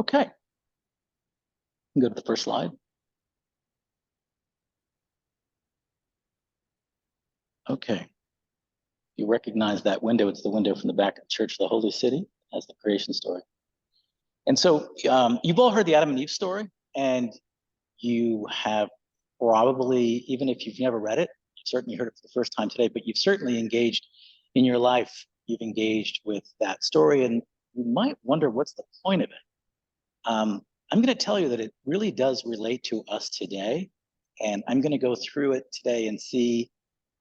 Okay, go to the first slide. Okay, you recognize that window. It's the window from the back of the Church of the Holy City as the creation story. And so you've all heard the Adam and Eve story, and you have probably, even if you've never read it, you've certainly heard it for the first time today, but you've certainly engaged in your life, you've engaged with that story, and you might wonder what's the point of it. I'm going to tell you that it really does relate to us today, and I'm going to go through it today and see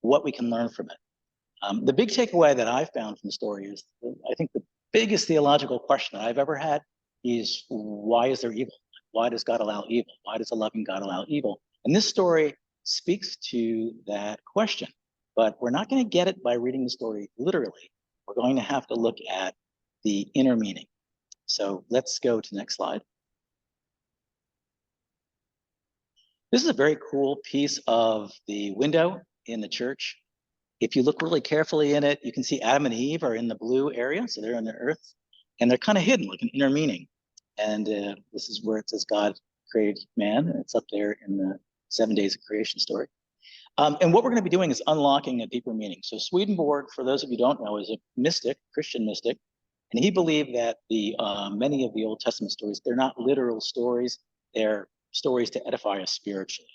what we can learn from it. The big takeaway that I found from the story is, I think the biggest theological question that I've ever had is, why is there evil? Why does God allow evil? Why does a loving God allow evil? And this story speaks to that question, but we're not going to get it by reading the story literally. We're going to have to look at the inner meaning. So let's go to the next slide. This is a very cool piece of the window in the church. If you look really carefully in it, you can see Adam and Eve are in the blue area, so they're on the earth, and they're kind of hidden, like an inner meaning. And this is where it says God created man, and it's up there in the 7 days of creation story. And what we're going to be doing is unlocking a deeper meaning. So Swedenborg, for those of you who don't know, is a mystic, Christian mystic, and he believed that the many of the Old Testament stories, they're not literal stories, they're stories to edify us spiritually.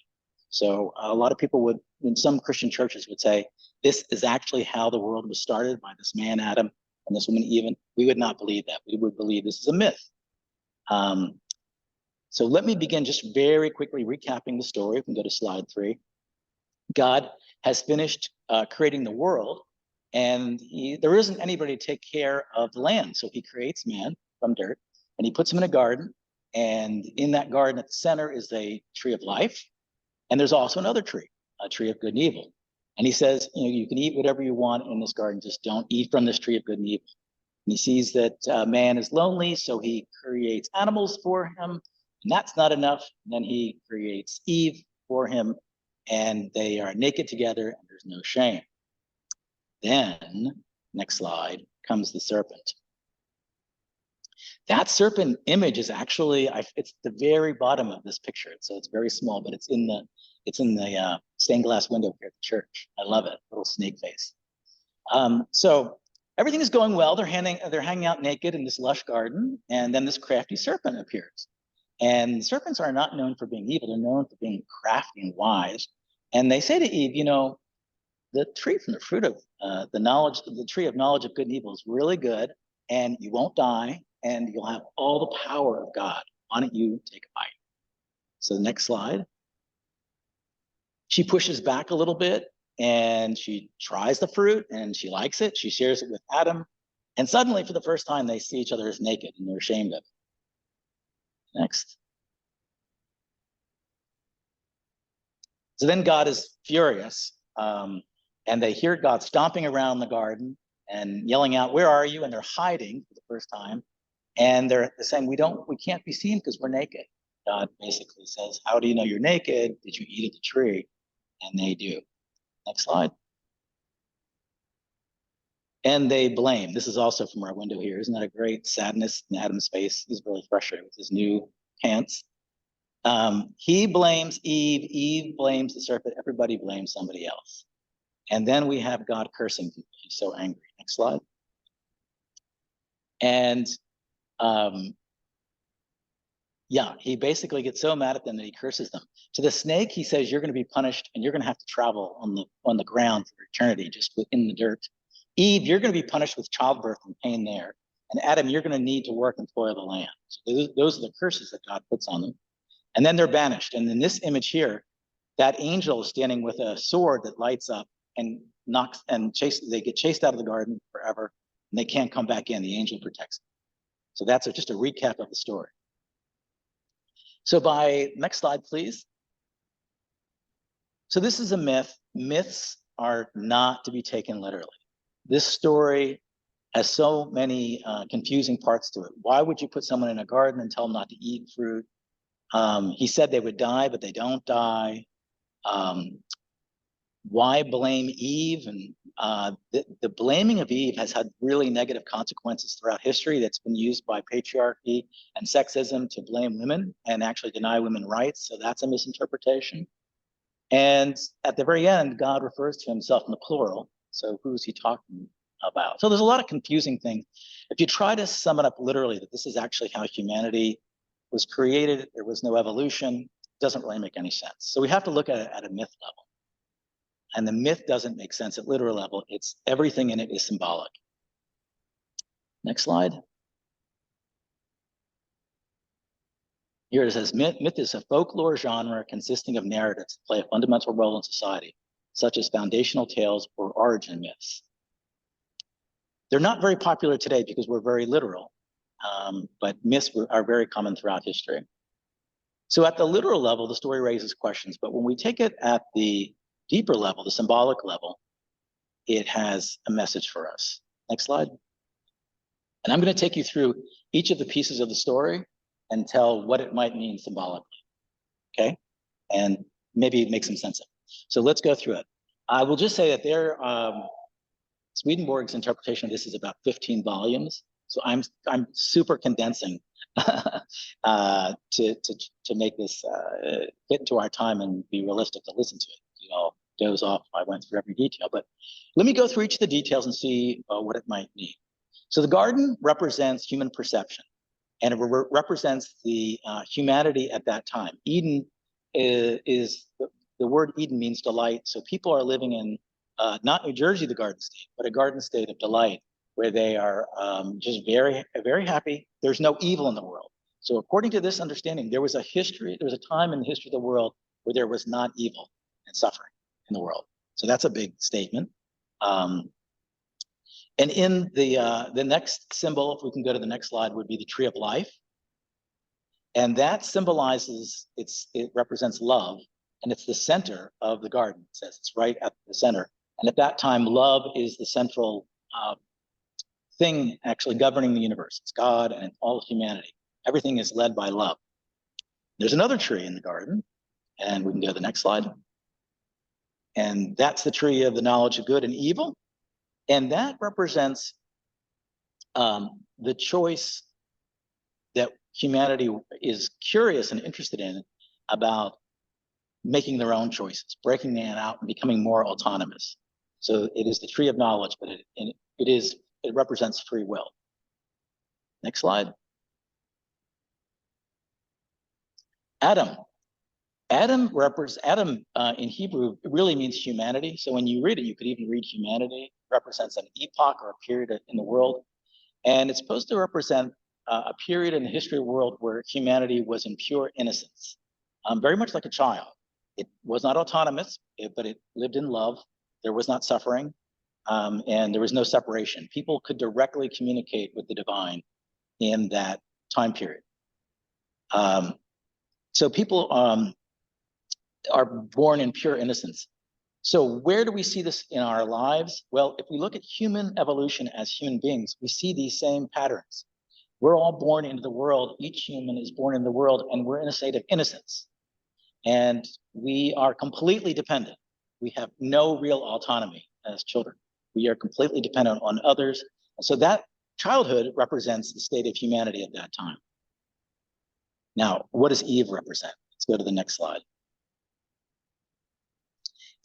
So a lot of people would, in some Christian churches, would say, this is actually how the world was started by this man, Adam, and this woman, Eve. We would not believe that. We would believe this is a myth. So let me begin just very quickly recapping the story. We can go to slide 3. God has finished creating the world, and there isn't anybody to take care of the land. So he creates man from dirt, and he puts him in a garden. And in that garden at the center is a tree of life. And there's also another tree, a tree of good and evil. And he says, you can eat whatever you want in this garden, just don't eat from this tree of good and evil. And he sees that man is lonely, so he creates animals for him, and that's not enough. And then he creates Eve for him, and they are naked together, and there's no shame. Then, next slide, comes the serpent. That serpent image is actually, it's the very bottom of this picture. So it's very small, but it's in the stained glass window here at the church. I love it, little snake face. So everything is going well. They're hanging out naked in this lush garden, and then this crafty serpent appears. And serpents are not known for being evil. They're known for being crafty and wise. And they say to Eve, the tree from the fruit of the tree of knowledge of good and evil is really good, and you won't die, and you'll have all the power of God. Why don't you take a bite? So the next slide. She pushes back a little bit, and she tries the fruit, and she likes it. She shares it with Adam, and suddenly, for the first time, they see each other as naked, and they're ashamed of it. Next. So then God is furious, and they hear God stomping around the garden and yelling out, "Where are you?" And they're hiding for the first time, and they're saying, "We can't be seen because we're naked." God basically says, "How do you know you're naked? Did you eat of the tree?" And they do. Next slide. And they blame. This is also from our window here. Isn't that a great sadness in Adam's face? He's really frustrated with his new pants. He blames Eve. Eve blames the serpent. Everybody blames somebody else. And then we have God cursing people. He's so angry. Next slide. And he basically gets so mad at them that he curses them. To the snake, he says, "You're going to be punished, and you're going to have to travel on the ground for eternity, just in the dirt. Eve, you're going to be punished with childbirth and pain there. And Adam, you're going to need to work and toil the land." So those are the curses that God puts on them. And then they're banished. And in this image here, that angel is standing with a sword that lights up and knocks and they get chased out of the garden forever, and they can't come back in. The angel protects them. So that's just a recap of the story. So next slide, please. So this is a myth. Myths are not to be taken literally. This story has so many confusing parts to it. Why would you put someone in a garden and tell them not to eat fruit? He said they would die, but they don't die. Why blame Eve? And the blaming of Eve has had really negative consequences throughout history. That's been used by patriarchy and sexism to blame women and actually deny women rights. So that's a misinterpretation. And at the very end, God refers to himself in the plural. So who's he talking about? So there's a lot of confusing things. If you try to sum it up literally, that this is actually how humanity was created, there was no evolution, it doesn't really make any sense. So we have to look at it at a myth level. And the myth doesn't make sense at literal level. It's everything in it is symbolic. Next slide. Here it says, myth is a folklore genre consisting of narratives that play a fundamental role in society, such as foundational tales or origin myths. They're not very popular today because we're very literal, but myths are very common throughout history. So at the literal level, the story raises questions, but when we take it at the deeper level, the symbolic level, it has a message for us. Next slide. And I'm going to take you through each of the pieces of the story and tell what it might mean symbolically, okay? And maybe make some sense of it. So let's go through it. I will just say that Swedenborg's interpretation of this is about 15 volumes. So I'm super condensing to make this fit into our time and be realistic to listen to it. You know, doze off if I went through every detail, but let me go through each of the details and see what it might mean. So the garden represents human perception, and it represents the humanity at that time. Eden is the word Eden means delight. So people are living in not New Jersey, the Garden State, but a garden state of delight, where they are just very, very happy. There's no evil in the world. So according to this understanding, there was a time in the history of the world where there was not evil and suffering in the world. So that's a big statement. And in the next symbol, if we can go to the next slide, would be the tree of life. And that symbolizes, it represents love, and it's the center of the garden. It says it's right at the center. And at that time, love is the central thing actually governing the universe. It's God and all of humanity. Everything is led by love. There's another tree in the garden, and we can go to the next slide. And that's the tree of the knowledge of good and evil. And that represents the choice that humanity is curious and interested in about making their own choices, breaking that out and becoming more autonomous. So it is the tree of knowledge, but it represents free will. Next slide. Adam. Adam in Hebrew really means humanity. So when you read it, you could even read humanity. It represents an epoch or a period in the world. And it's supposed to represent a period in the history of the world where humanity was in pure innocence, very much like a child. It was not autonomous, but it lived in love. There was not suffering, and there was no separation. People could directly communicate with the divine in that time period. So people are born in pure innocence. So where do we see this in our lives? Well, if we look at human evolution as human beings, we see these same patterns. We're all born into the world. Each human is born in the world, and we're in a state of innocence. And we are completely dependent. We have no real autonomy as children. We are completely dependent on others. So that childhood represents the state of humanity at that time. Now, what does Eve represent? Let's go to the next slide.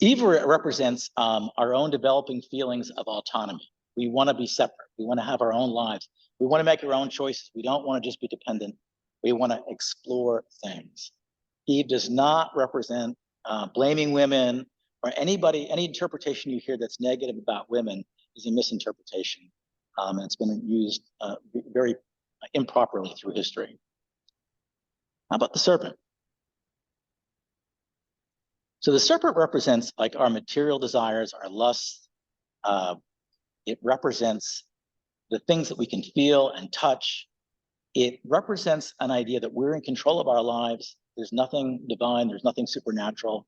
Eve represents our own developing feelings of autonomy. We want to be separate. We want to have our own lives. We want to make our own choices. We don't want to just be dependent. We want to explore things. Eve does not represent blaming women or anybody. Any interpretation you hear that's negative about women is a misinterpretation. And it's been used very improperly through history. How about the serpent? So the serpent represents like our material desires, our lusts. It represents the things that we can feel and touch. It represents an idea that we're in control of our lives. There's nothing divine, there's nothing supernatural.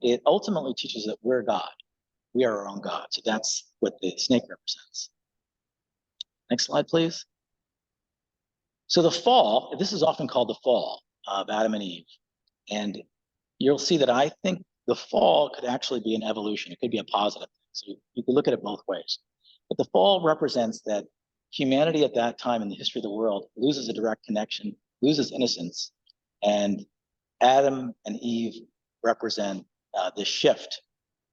It ultimately teaches that we're God. We are our own God. So that's what the snake represents. Next slide, please. So the fall, this is often called the fall of Adam and Eve. And you'll see that I think the fall could actually be an evolution. It could be a positive thing. So you can look at it both ways. But the fall represents that humanity at that time in the history of the world loses a direct connection, loses innocence, and Adam and Eve represent the shift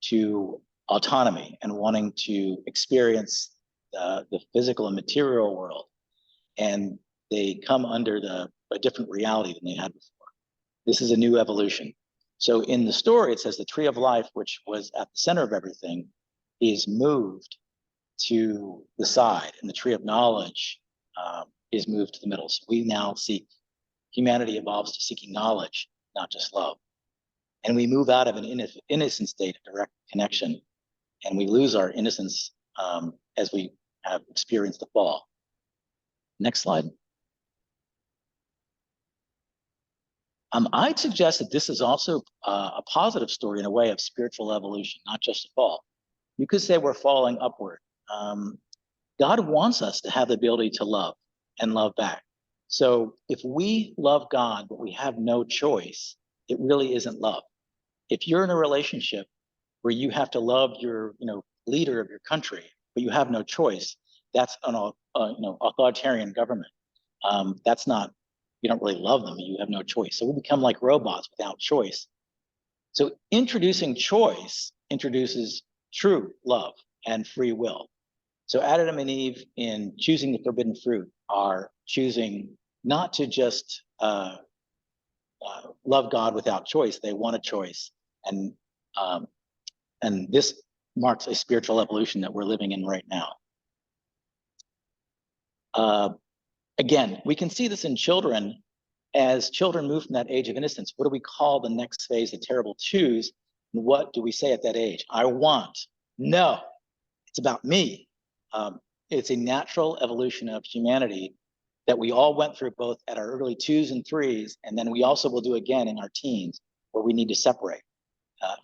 to autonomy and wanting to experience the physical and material world. And they come under a different reality than they had before. This is a new evolution. So in the story, it says the tree of life, which was at the center of everything, is moved to the side, and the tree of knowledge is moved to the middle. So we now seek, humanity evolves to seeking knowledge, not just love. And we move out of an innocent state of direct connection, and we lose our innocence as we have experienced the fall. Next slide. I'd suggest that this is also a positive story in a way of spiritual evolution, not just a fall. You could say we're falling upward. God wants us to have the ability to love and love back. So if we love God, but we have no choice, it really isn't love. If you're in a relationship where you have to love your, leader of your country, but you have no choice, that's an, authoritarian government. That's not, you don't really love them, you have no choice. So we become like robots without choice. So introducing choice introduces true love and free will. So Adam and Eve, in choosing the forbidden fruit, are choosing not to just love God without choice. They want a choice, and this marks a spiritual evolution that we're living in right now. Again, we can see this in children. As children move from that age of innocence, what do we call the next phase, the terrible twos? And what do we say at that age? I want. No, it's about me. It's a natural evolution of humanity that we all went through both at our early 2s and 3s, and then we also will do again in our teens, where we need to separate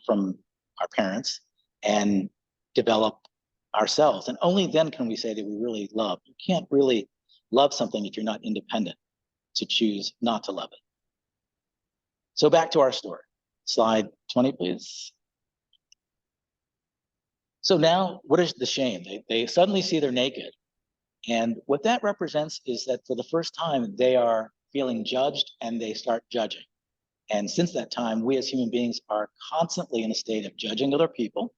from our parents and develop ourselves. And only then can we say that we really love. You can't really love something if you're not independent to choose not to love it. So back to our story. Slide 20, please. So now, what is the shame? They suddenly see they're naked. And what that represents is that for the first time, they are feeling judged and they start judging. And since that time, we as human beings are constantly in a state of judging other people,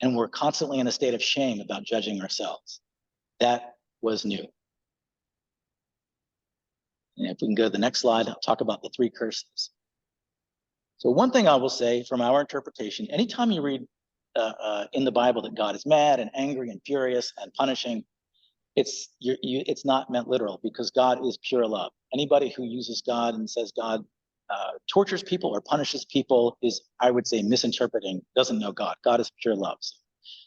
and we're constantly in a state of shame about judging ourselves. That was new. And if we can go to the next slide, I'll talk about the 3 curses. So one thing I will say from our interpretation, anytime you read in the Bible that God is mad and angry and furious and punishing, it's not meant literal, because God is pure love. Anybody who uses God and says God tortures people or punishes people is, I would say, misinterpreting, doesn't know God. God is pure love. So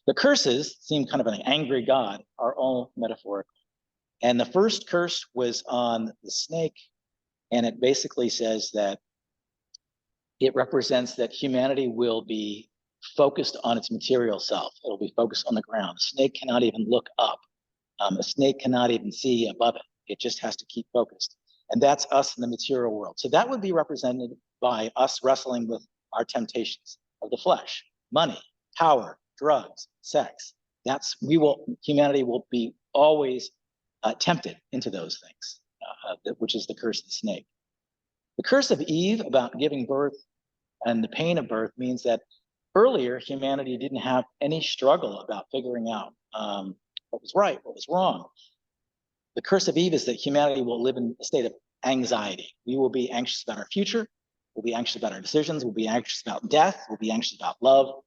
the curses seem kind of an angry God, are all metaphorical. And the first curse was on the snake, and it basically says that it represents that humanity will be focused on its material self. It'll be focused on the ground. A snake cannot even look up. A snake cannot even see above it. It just has to keep focused. And that's us in the material world. So that would be represented by us wrestling with our temptations of the flesh: money, power, drugs, sex. Humanity will be always tempted into those things, which is the curse of the snake. The curse of Eve about giving birth and the pain of birth means that earlier humanity didn't have any struggle about figuring out what was right, what was wrong. The curse of Eve is that humanity will live in a state of anxiety. We will be anxious about our future. We'll be anxious about our decisions. We'll be anxious about death. We'll be anxious about love.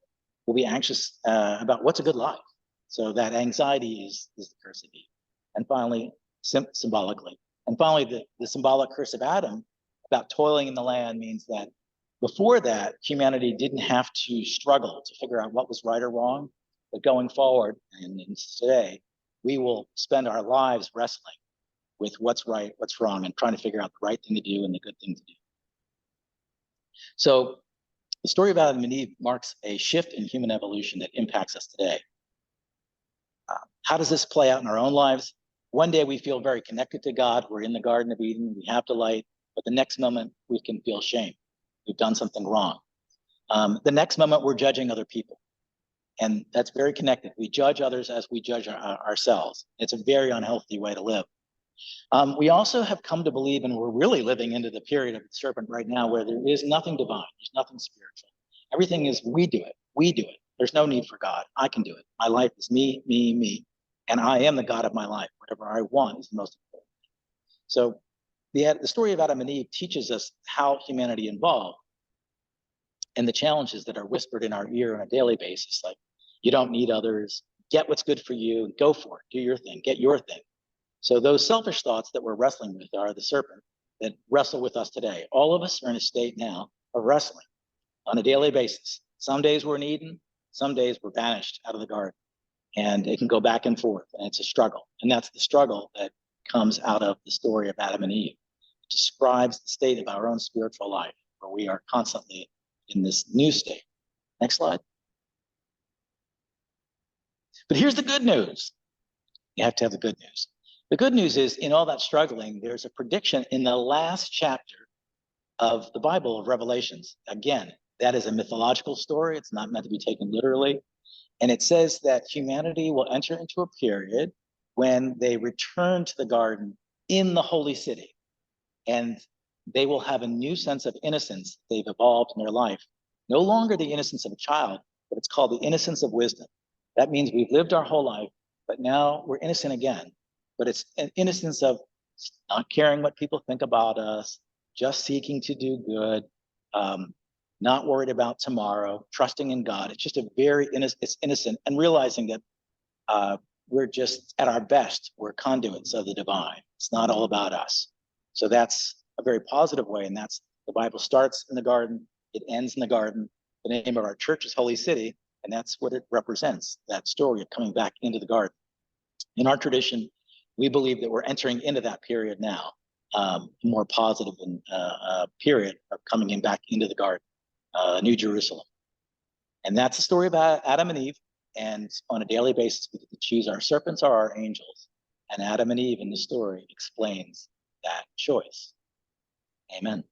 We'll be anxious about what's a good life. So that anxiety is the curse of Eve. And finally, symbolically. And finally, the symbolic curse of Adam about toiling in the land means that before that, humanity didn't have to struggle to figure out what was right or wrong. But going forward, and today, we will spend our lives wrestling with what's right, what's wrong, and trying to figure out the right thing to do and the good thing to do. So the story of Adam and Eve marks a shift in human evolution that impacts us today. How does this play out in our own lives? One day we feel very connected to God. We're in the Garden of Eden. We have delight. But the next moment we can feel shame. We've done something wrong. The next moment we're judging other people. And that's very connected. We judge others as we judge ourselves. It's a very unhealthy way to live. We also have come to believe, and we're really living into the period of the serpent right now, where there is nothing divine, there's nothing spiritual. Everything is we do it, we do it. There's no need for God. I can do it. My life is me, me, me. And I am the God of my life. Whatever I want is the most important. So the story of Adam and Eve teaches us how humanity evolved and the challenges that are whispered in our ear on a daily basis, like you don't need others, get what's good for you, go for it, do your thing, get your thing. So those selfish thoughts that we're wrestling with are the serpent that wrestle with us today. All of us are in a state now of wrestling on a daily basis. Some days we're in Eden, some days we're banished out of the garden. And it can go back and forth, and it's a struggle. And that's the struggle that comes out of the story of Adam and Eve. It describes the state of our own spiritual life, where we are constantly in this new state. Next slide. But here's the good news. You have to have the good news. The good news is, in all that struggling, there's a prediction in the last chapter of the Bible of Revelations. Again, that is a mythological story. It's not meant to be taken literally. And it says that humanity will enter into a period when they return to the garden in the holy city. And they will have a new sense of innocence they've evolved in their life. No longer the innocence of a child, but it's called the innocence of wisdom. That means we've lived our whole life, but now we're innocent again. But it's an innocence of not caring what people think about us, just seeking to do good, not worried about tomorrow, trusting in God. It's just a very innocent, and realizing that we're just at our best, we're conduits of the divine. It's not all about us. So that's a very positive way, and that's the Bible starts in the garden, it ends in the garden. The name of our church is Holy City, and that's what it represents, that story of coming back into the garden. In our tradition, we believe that we're entering into that period now, more positive and period of coming back into the garden, New Jerusalem. And that's the story about Adam and Eve. And on a daily basis, we get to choose our serpents or our angels. And Adam and Eve in the story explains that choice. Amen.